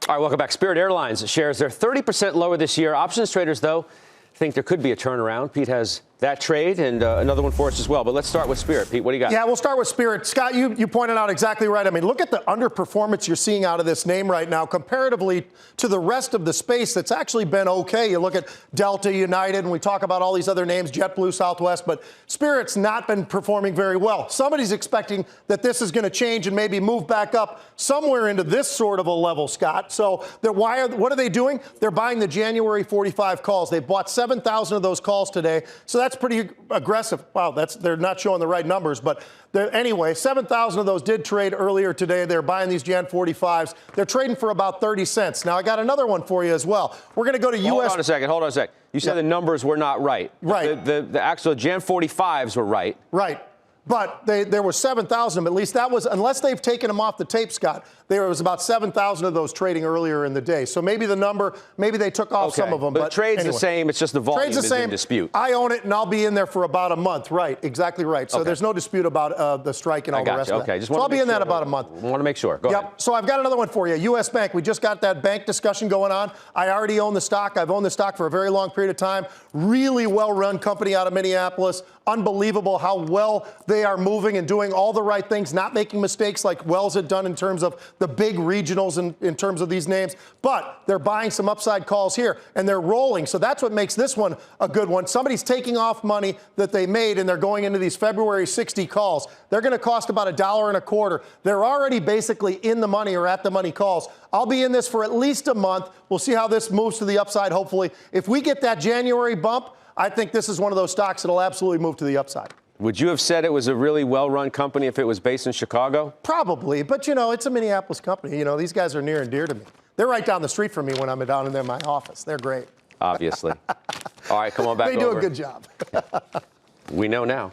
All right, welcome back. Spirit Airlines shares are 30% lower this year. Options traders, though, think there could be a turnaround. Pete has that trade and another one for us as well. But let's start with Spirit. Pete, what do you got? Yeah, we'll start with Spirit. Scott, you pointed out exactly right. I mean, look at the underperformance you're seeing out of this name right now comparatively to the rest of the space that's actually been okay. You look at Delta, United, and we talk about all these other names, JetBlue, Southwest, but Spirit's not been performing very well. Somebody's expecting that this is going to change and maybe move back up somewhere into this sort of a level, Scott. So what are they doing? They're buying the January 45 calls. They bought 7,000 of those calls today. So that's pretty aggressive. Wow, they're not showing the right numbers. But anyway, 7,000 of those did trade earlier today. They're buying these Jan 45s. They're trading for about 30 cents. Now, I got another one for you as well. We're going to go to U.S. Hold on a second. You said the numbers were not right. Right. The actual Jan 45s were right. Right. But there were 7,000, at least that was, unless they've taken them off the tape, Scott, there was about 7,000 of those trading earlier in the day. So maybe the number, maybe they took off some of them. But the trade's anyway. the same. It's just the volume is in dispute. I own it, and I'll be in there for about a month. Right. Exactly right. So there's no dispute about the strike and all the rest of that. Okay. So I'll be in that about a month. Want to make sure. Go ahead. So I've got another one for you. U.S. Bank. We just got that bank discussion going on. I already own the stock. I've owned the stock for a very long period of time. Really well-run company out of Minneapolis. Unbelievable how well they are moving and doing all the right things, not making mistakes like Wells had done in terms of the big regionals in terms of these names. But they're buying some upside calls here, and they're rolling. So that's what makes this one a good one. Somebody's taking off money that they made, and they're going into these February 60 calls. They're going to cost about $1.25. They're already basically in the money or at the money calls. I'll be in this for at least a month. We'll see how this moves to the upside, hopefully. If we get that January bump, I think this is one of those stocks that'll absolutely move to the upside. Would you have said it was a really well-run company if it was based in Chicago? Probably, but, it's a Minneapolis company. These guys are near and dear to me. They're right down the street from me when I'm down in my office. They're great. Obviously. All right, come on back over. They do a good job. We know now.